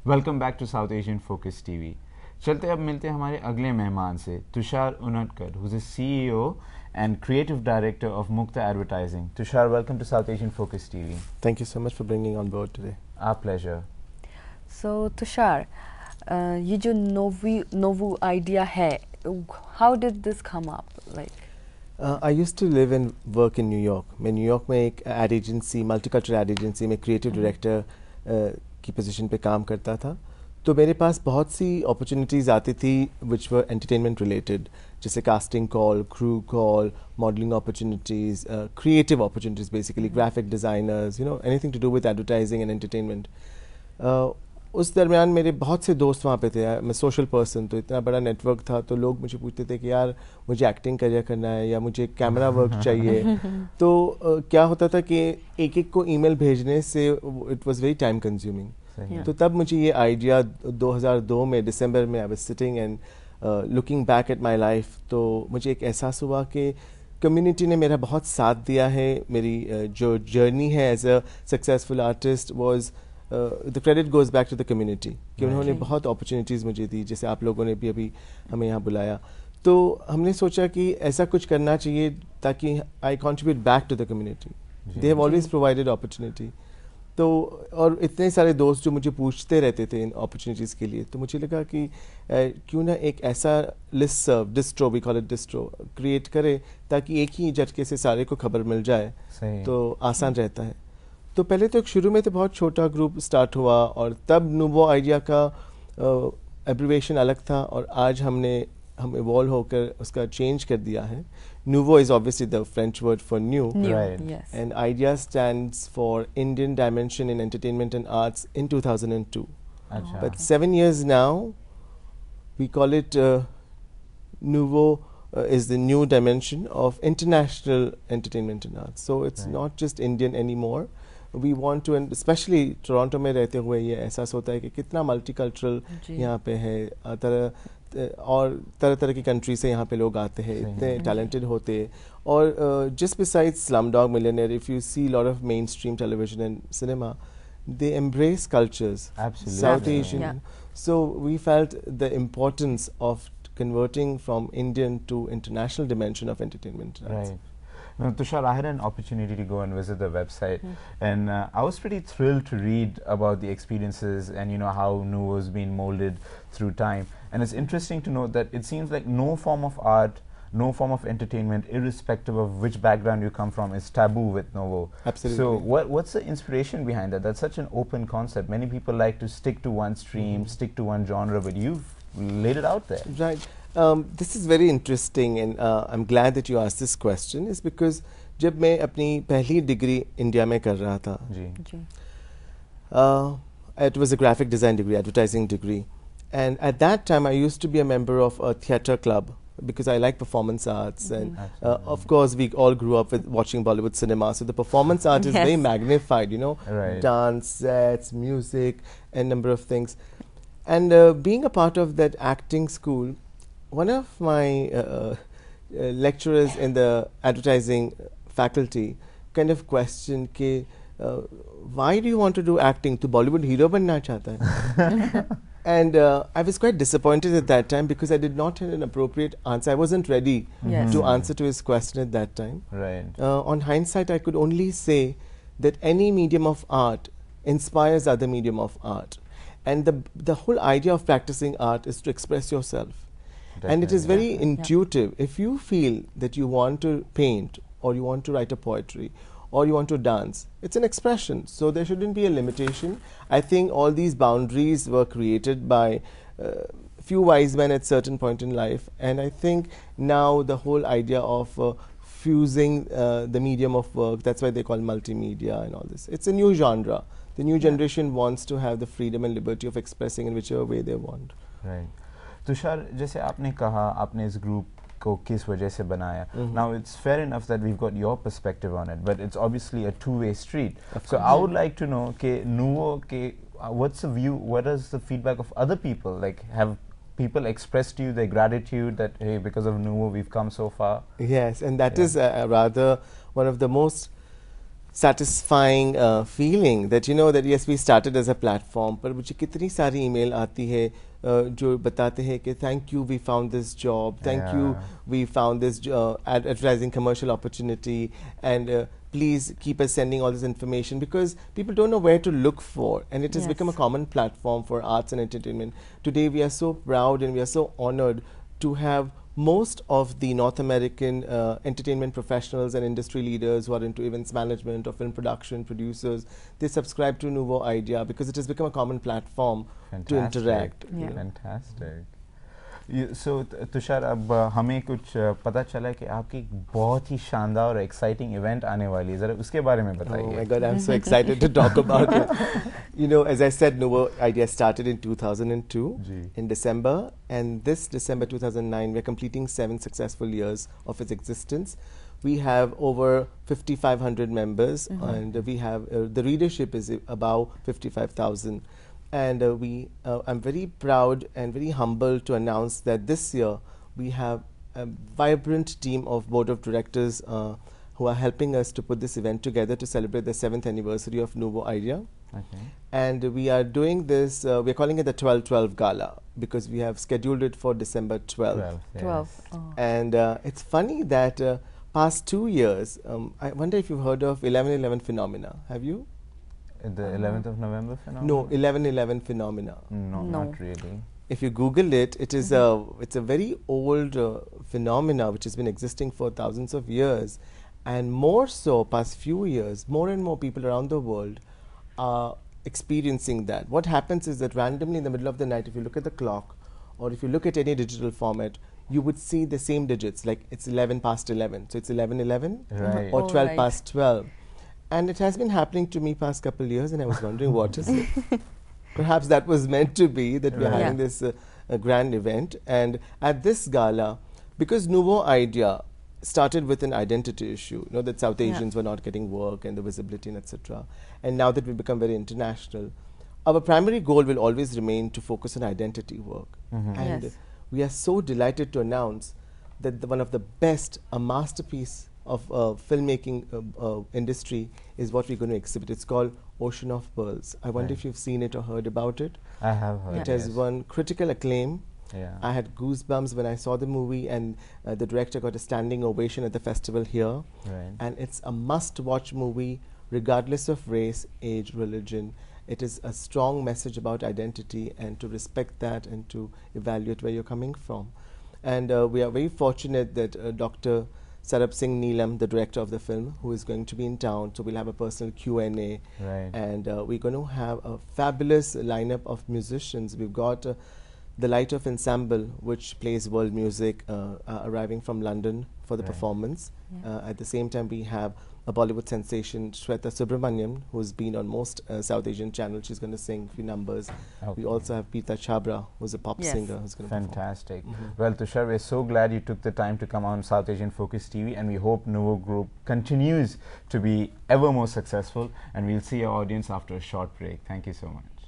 Welcome back to South Asian focus TV. चलते अब मिलते हैं हमारे अगले मेहमान से, Tushar उनटकर, who's a CEO and creative director of Mukta Advertising. Tushar, welcome to South Asian Focus TV. Thank you so much for bringing on board today. Our pleasure. So Tushar, ये जो नोवो आइडिया है, how did this come up? Like I used to live and work in New York. मैं New York में एक ad agency, multicultural ad agency में creative director की position पे काम करता था. तो मेरे पास बहुत सी opportunities आती थी which were entertainment related, जैसे casting call, crew call, modeling opportunities, creative opportunities basically, graphic designers, you know, anything to do with advertising and entertainment. उस दरमियान मेरे बहुत से दोस्त वहाँ पे थे. मैं सोशल पर्सन, तो इतना बड़ा नेटवर्क था, तो लोग मुझे पूछते थे कि यार मुझे एक्टिंग करियर करना है या मुझे कैमरा वर्क चाहिए. तो क्या होता था कि एक एक को ईमेल भेजने से it was very time consuming. तो तब मुझे ये आइडिया 2002 में दिसंबर में I was sitting and looking back at my life, तो मुझे एक एहसास हुआ कि कम्युनिटी ने मेरा बहुत साथ दिया है. मेरी जो जर्नी है as a successful artist was the credit goes back to the community, कि उन्होंने बहुत अपॉर्चुनिटीज़ मुझे दी, जैसे आप लोगों ने भी अभी हमें यहाँ बुलाया. तो हमने सोचा कि ऐसा कुछ करना चाहिए ताकि I contribute back to the community. They have always provided opportunity. तो और इतने सारे दोस्त जो मुझे पूछते रहते थे इन अपॉर्चुनिटीज़ के लिए, तो मुझे लगा कि क्यों ना एक ऐसा list serve distro, we call it distro, create करे ताकि एक ही झटके से सारे को खबर मिल जाए. तो आसान रहता है. तो पहले तो शुरू में तो बहुत छोटा ग्रुप स्टार्ट हुआ, और तब नूवो आइडिया का एब्रिवेशन अलग था, और आज हम इवॉल्व होकर उसका चेंज कर दिया है. Nouveau is obviously the French word for new, yes. And idea stands for Indian dimension in entertainment and arts in 2002. But 7 years now, we call it Nouveau is the new dimension of international entertainment and arts. So it's not just Indian anymore. We want to, and especially Toronto में रहते हुए ये एहसास होता है कि कितना multicultural यहाँ पे है. तरह तरह की कंट्री से यहाँ पे लोग आते हैं, इतने टैलेंटेड होते हैं. और just besides Slumdog Millionaire, if you see a lot of mainstream television and cinema, they embrace cultures. Absolutely. South Asian. So we felt the importance of converting from Indian to international dimension of entertainment. Right. Now, Tushar, I had an opportunity to go and visit the website, and I was pretty thrilled to read about the experiences and how Nouveau has been molded through time. And it's interesting to note that it seems like no form of art, no form of entertainment, irrespective of which background you come from, is taboo with Nouveau. Absolutely. So what's the inspiration behind that? That's such an open concept. Many people like to stick to one stream, stick to one genre, but you've laid it out there. Right. This is very interesting, and I'm glad that you asked this question. Is because जब मैं अपनी पहली degree India में कर रहा था, it was a graphic design degree, advertising degree, and at that time I used to be a member of a theatre club because I like performance arts, and of course we all grew up with watching Bollywood cinema, so the performance art is very magnified, dance, sets, music, and number of things. And being a part of that acting school, one of my lecturers in the advertising faculty kind of questioned कि why do you want to do acting? तो Bollywood hero बनना चाहता है? And I was quite disappointed at that time because I did not have an appropriate answer. I wasn't ready to answer to his question at that time. Right. On hindsight, I could only say that any medium of art inspires other medium of art. And the whole idea of practicing art is to express yourself. And it is very intuitive. If you feel that you want to paint, or you want to write a poetry, or you want to dance, it's an expression. So there shouldn't be a limitation. I think all these boundaries were created by few wise men at certain point in life. And I think now the whole idea of fusing the medium of work, that's why they call multimedia and all this. It's a new genre. The new generation wants to have the freedom and liberty of expressing in whichever way they want. Right. Tushar, जैसे आपने कहा आपने इस group को किस वजह से बनाया. Now it's fair enough that we've got your perspective on it, but it's obviously a two-way street. So I would like to know कि Nouveau के what's the view, what is the feedback of other people? Like, have people expressed to you their gratitude that hey, because of Nouveau we've come so far? Yes, and that is rather one of the most satisfying feeling that you know that yes, we started as a platform, पर मुझे कितनी सारी email आती है जो बताते हैं कि thank you, we found this job, thank you, we found this advertising commercial opportunity, and please keep us sending all this information, because people don't know where to look for, and it has become a common platform for arts and entertainment. Today we are so proud and we are so honored to have most of the North American entertainment professionals and industry leaders who are into events management or film production, producers, they subscribe to Nuvo Idea because it has become a common platform to interact. Fantastic. So Tushar, अब हमें कुछ पता चला कि आपकी एक बहुत ही शानदार और एक्साइटिंग इवेंट आने वाली है, जरा उसके बारे में बताइए. Oh my God, I'm so excited to talk about it. You know, as I said, Nuvo Idea started in 2002 in December, and this December 2009 we're completing 7 successful years of its existence. We have over 5,500 members, and we have the readership is about 55,000. And I'm very proud and very humbled to announce that this year we have a vibrant team of board of directors who are helping us to put this event together to celebrate the 7th anniversary of Nuvo Idea. Okay. And we are doing this, we're calling it the 12-12 Gala because we have scheduled it for December 12th. 12. Oh. And it's funny that past 2 years, I wonder if you've heard of 11/11 phenomena. Have you? The 11th of November phenomenon? No, 11/11 phenomena. No, not really. If you Google it, it is it's a very old phenomena which has been existing for thousands of years, and more so past few years, more and more people around the world are experiencing that. What happens is that randomly in the middle of the night, if you look at the clock, or if you look at any digital format, you would see the same digits, like it's 11 past 11, so it's 11/11, right, or 12 past 12. And it has been happening to me past couple years, and I was wondering what is it. Perhaps that was meant to be, that we're having this grand event. And at this gala, because Nuvo Idea started with an identity issue, you know, that South Asians were not getting work and the visibility and etc. And now that we've become very international, our primary goal will always remain to focus on identity work. And we are so delighted to announce that one of the best, a masterpiece of filmmaking industry is what we're going to exhibit. It's called Ocean of Pearls. I wonder if you've seen it or heard about it. I have heard. It has won critical acclaim. Yeah. I had goosebumps when I saw the movie, and the director got a standing ovation at the festival here. Right. And it's a must-watch movie regardless of race, age, religion. It is a strong message about identity and to respect that and to evaluate where you're coming from. And we are very fortunate that Dr. Sarab Singh Neelam, the director of the film, who is going to be in town, so we'll have a personal Q&A. Right. And we're going to have a fabulous lineup of musicians. We've got the Light of Ensemble, which plays world music, arriving from London for the performance. At the same time, we have a Bollywood sensation, Shweta Subramaniam, who's been on most South Asian channels. She's going to sing a few numbers. We also have Peeta Chhabra, who's a pop singer, who's going to perform. Fantastic. Well, Tushar, we're so glad you took the time to come on South Asian Focus TV, and we hope Nuvo Group continues to be ever more successful, and we'll see our audience after a short break. Thank you so much.